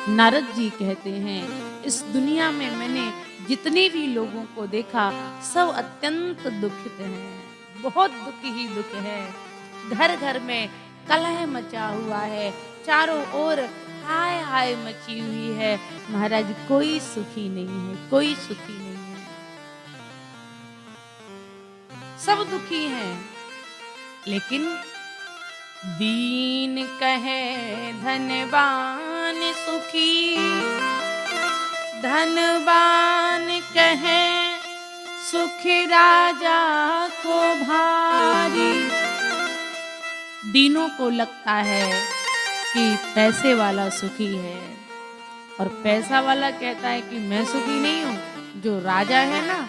नारद जी कहते हैं, इस दुनिया में मैंने जितने भी लोगों को देखा सब अत्यंत दुखित हैं, बहुत दुख ही दुख है। घर घर में कलह मचा हुआ है, चारों ओर हाय हाय मची हुई है। महाराज कोई सुखी नहीं है, कोई सुखी नहीं है, सब दुखी हैं। लेकिन दीन कहे धनवान सुखी, धनवान कहे सुख राजा को भारी। दीनों को लगता है कि पैसे वाला सुखी है, और पैसा वाला कहता है कि मैं सुखी नहीं हूं, जो राजा है ना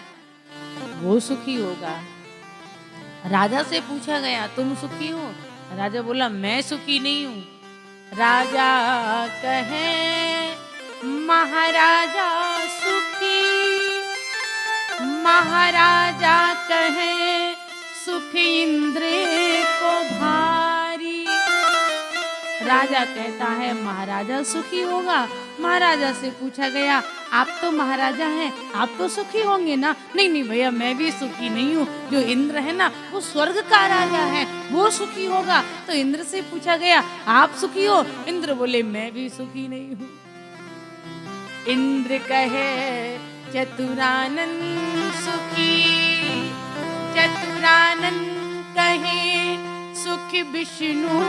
वो सुखी होगा। राजा से पूछा गया तुम सुखी हो? राजा बोला मैं सुखी नहीं हूं। राजा कहे महाराजा सुखी, महाराजा कहे सुख इंद्र को भारी। राजा कहता है महाराजा सुखी होगा। महाराजा से पूछा गया आप तो महाराजा हैं, आप तो सुखी होंगे ना? नहीं नहीं भैया मैं भी सुखी नहीं हूँ, जो इंद्र है ना वो स्वर्ग का राजा है, वो सुखी होगा। तो इंद्र से पूछा गया आप सुखी हो? इंद्र बोले मैं भी सुखी नहीं हूँ। इंद्र कहे चतुरानन सुखी, चतुरानन कहे सुख विष्णु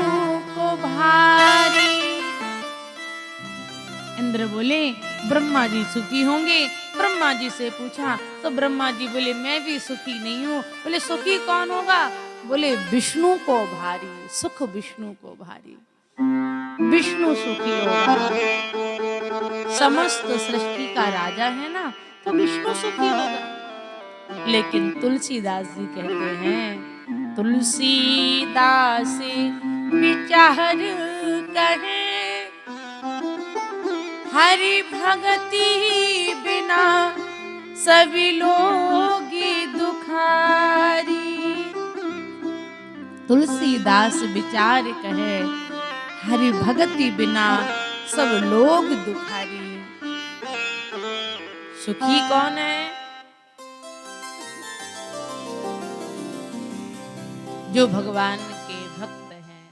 को भारी। इंद्र बोले ब्रह्मा जी सुखी होंगे। ब्रह्मा जी से पूछा तो ब्रह्मा जी बोले मैं भी सुखी नहीं हूँ। बोले सुखी कौन होगा? बोले विष्णु को भारी, सुख विष्णु को भारी, विष्णु सुखी होगा। समस्त सृष्टि का राजा है ना, तो विष्णु सुखी होगा। लेकिन तुलसीदास जी कहते हैं, तुलसीदास विचार कहे हरि भगति बिना सभी लोग दुखारी। तुलसीदास विचार कहे हरि भगति बिना सब लोग दुखारी। सुखी कौन है? जो भगवान के भक्त हैं।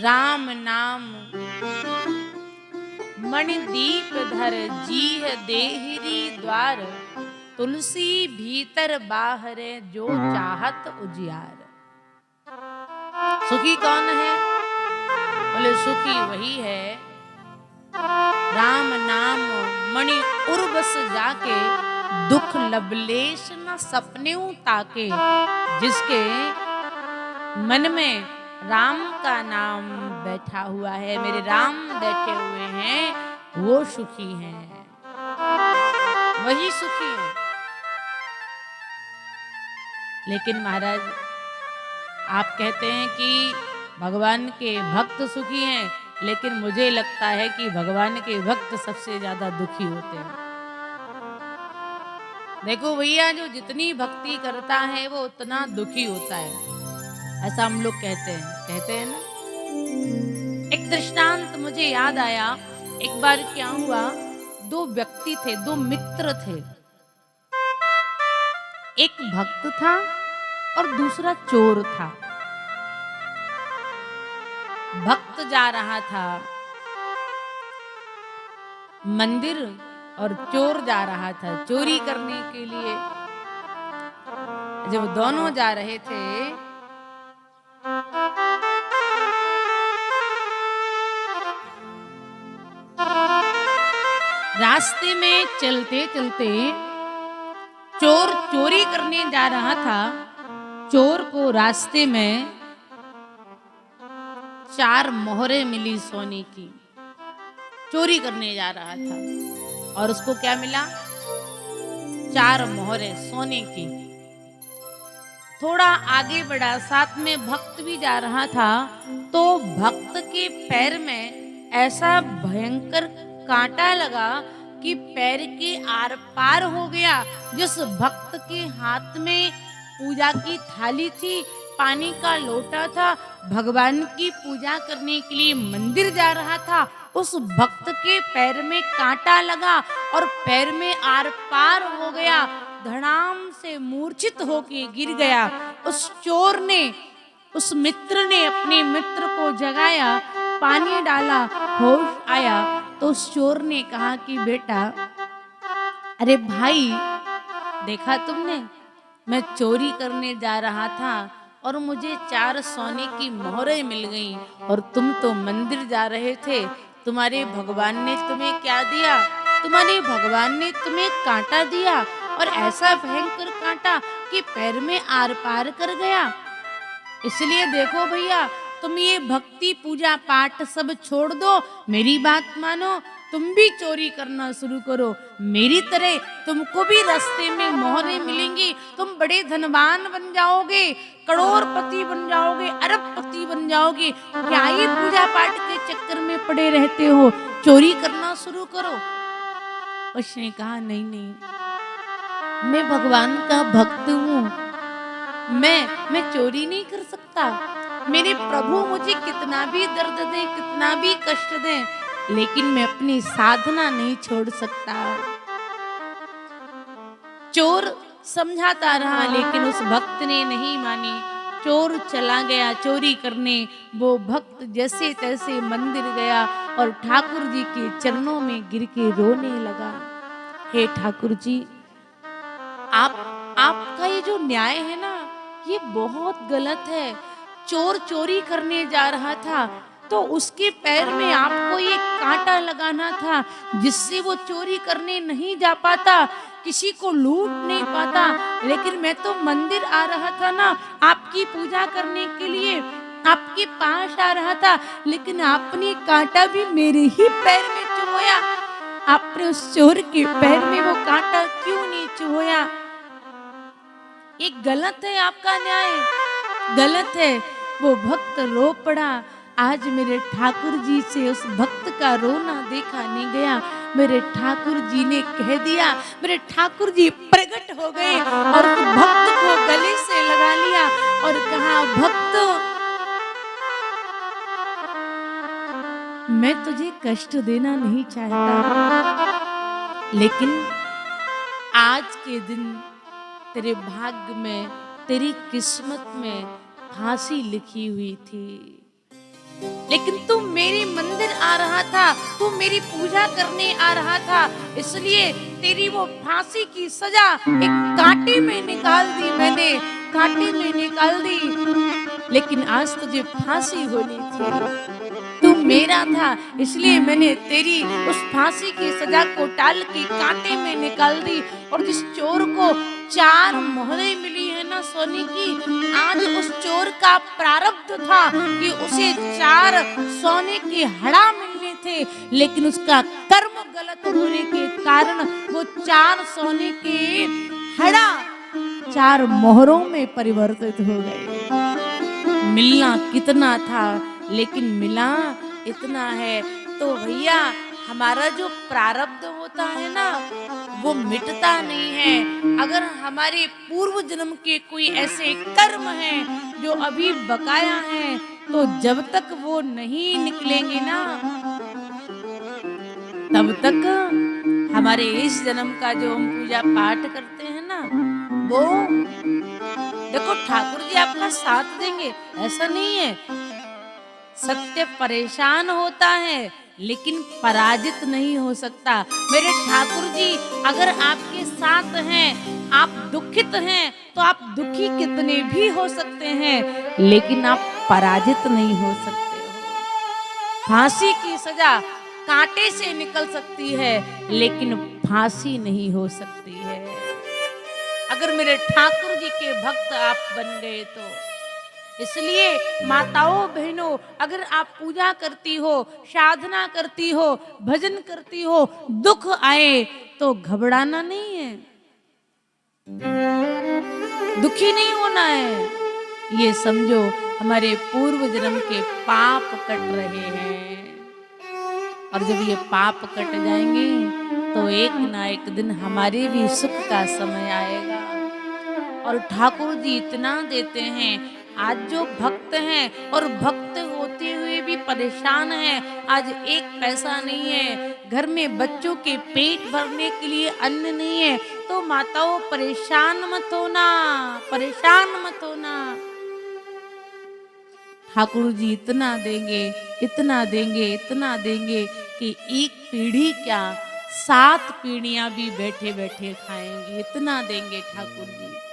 राम नाम मणिदीप धर जीह देहरी द्वार, तुलसी भीतर बाहर जो चाहत उजियार। सुखी कौन है? बोले सुखी वही है राम नाम मणि उर्वस जाके, दुख लबलेश न सपने ताके। जिसके मन में राम का नाम बैठा हुआ है, मेरे राम बैठे हुए हैं, वो सुखी हैं, वही सुखी है। लेकिन महाराज आप कहते हैं कि भगवान के भक्त सुखी हैं, लेकिन मुझे लगता है कि भगवान के भक्त सबसे ज्यादा दुखी होते हैं। देखो भैया जो जितनी भक्ति करता है वो उतना दुखी होता है, ऐसा हम लोग कहते हैं ना। एक दृष्टांत मुझे याद आया। एक बार क्या हुआ, दो व्यक्ति थे, दो मित्र थे। एक भक्त था और दूसरा चोर था। भक्त जा रहा था मंदिर और चोर जा रहा था चोरी करने के लिए। जब दोनों जा रहे थे रास्ते में चलते चलते चोर चोरी करने जा रहा था। चोर को रास्ते में 4 मोहरें मिली सोने की। चोरी करने जा रहा था और उसको क्या मिला? 4 मोहरें सोने की। थोड़ा आगे बढ़ा, साथ में भक्त भी जा रहा था, तो भक्त के पैर में ऐसा भयंकर कांटा लगा कि पैर के आर पार हो गया। जिस भक्त के हाथ में पूजा की थाली थी, पानी का लोटा था, भगवान की पूजा करने के लिए मंदिर जा रहा था, उस भक्त के पैर में कांटा लगा और पैर में आर पार हो गया, धड़ाम से मूर्छित होके गिर गया। उस चोर ने, उस मित्र ने अपने मित्र को जगाया, पानी डाला, होश आया तो उस चोर ने कहा कि बेटा, अरे भाई, देखा तुमने, मैं चोरी करने जा रहा था और मुझे 4 सोने की मोहरें मिल गईं और तुम तो मंदिर जा रहे थे, तुम्हारे भगवान ने तुम्हें क्या दिया? तुम्हारे भगवान ने तुम्हें कांटा दिया और ऐसा भयंकर कांटा कि पैर में आर पार कर गया। इसलिए देखो भैया, तुम ये भक्ति पूजा पाठ सब छोड़ दो, मेरी बात मानो, तुम भी चोरी करना शुरू करो, मेरी तरह तुमको भी रास्ते में मोहरें मिलेंगी, तुम बड़े धनवान बन जाओगे, करोड़पति बन जाओगे, अरबपति बन जाओगे। क्या ही पूजा पाठ के चक्कर में पड़े रहते हो, चोरी करना शुरू करो। उसने कहा नहीं नहीं, मैं भगवान का भक्त हूँ, मैं चोरी नहीं कर सकता। मेरे प्रभु मुझे कितना भी दर्द दें, कितना भी कष्ट दें, लेकिन मैं अपनी साधना नहीं छोड़ सकता। चोर समझाता रहा लेकिन उस भक्त ने नहीं मानी। चोर चला गया चोरी करने। वो भक्त जैसे तैसे मंदिर गया और ठाकुर जी के चरणों में गिर के रोने लगा। हे ठाकुर जी, आपका ये जो न्याय है ना, ये बहुत गलत है। चोर चोरी करने जा रहा था तो उसके पैर में आपको ये कांटा लगाना था, जिससे वो चोरी करने नहीं जा पाता, किसी को लूट नहीं पाता। लेकिन मैं तो मंदिर आ रहा था ना, आपकी पूजा करने के लिए आपके पास आ रहा था, लेकिन आपने कांटा भी मेरे ही पैर में चुभोया। आपने उस चोर के पैर में वो कांटा क्यों नहीं चुभोया? ये गलत है, आपका न्याय गलत है। वो भक्त रो पड़ा। आज मेरे ठाकुर जी से उस भक्त का रोना देखा नहीं गया। मेरे ठाकुर जी ने कह दिया, मेरे ठाकुर जी प्रकट हो गए और उस भक्त को गले से लगा लिया और कहा, भक्त, मैं तुझे कष्ट देना नहीं चाहता, लेकिन आज के दिन तेरे भाग्य में, तेरी किस्मत में फांसी लिखी हुई थी, लेकिन तू मेरे मंदिर आ रहा था, तू मेरी पूजा करने आ रहा था, इसलिए तेरी वो फांसी की सजा एक कांटे में निकाल दी मैंने, कांटे में निकाल दी। लेकिन आज तुझे फांसी होनी थी, तू मेरा था, इसलिए मैंने तेरी उस फांसी की सजा को टाल के कांटे में निकाल दी। और जिस चोर को 4 मोहरें मिली है ना सोने की, आज उस चोर का प्रारब्ध था कि उसे 4 सोने के हड़ा मिलने थे, लेकिन उसका कर्म गलत होने के कारण वो 4 सोने के हड़ा 4 मोहरों में परिवर्तित हो गए। मिलना कितना था, लेकिन मिला इतना है। तो भैया, हमारा जो प्रारब्ध होता है ना, वो मिटता नहीं है। अगर हमारे पूर्व जन्म के कोई ऐसे कर्म हैं जो अभी बकाया हैं, तो जब तक वो नहीं निकलेंगे ना, तब तक हमारे इस जन्म का जो हम पूजा पाठ करते हैं ना, वो देखो ठाकुर जी आपका साथ देंगे, ऐसा नहीं है। सत्य परेशान होता है लेकिन पराजित नहीं हो सकता। मेरे ठाकुर जी अगर आपके साथ हैं, आप दुखित हैं, तो आप दुखी कितने भी हो सकते हैं, लेकिन आप पराजित नहीं हो सकते हो। फांसी की सजा कांटे से निकल सकती है, लेकिन फांसी नहीं हो सकती है। अगर मेरे ठाकुर जी के भक्त आप बन गए तो। इसलिए माताओं बहनों, अगर आप पूजा करती हो, साधना करती हो, भजन करती हो, दुख आए तो घबराना नहीं है, दुखी नहीं होना है। ये समझो हमारे पूर्व जन्म के पाप कट रहे हैं, और जब ये पाप कट जाएंगे तो एक ना एक दिन हमारे भी सुख का समय आएगा। और ठाकुर जी इतना देते हैं आज जो भक्त हैं और भक्त होते हुए भी परेशान हैं, आज एक पैसा नहीं है, घर में बच्चों के पेट भरने के लिए अन्न नहीं है, तो माताओं परेशान मत होना, परेशान मत होना। ठाकुर जी इतना देंगे, इतना देंगे, इतना देंगे कि एक पीढ़ी क्या 7 पीढ़ियां भी बैठे बैठे खाएंगी, इतना देंगे ठाकुर जी।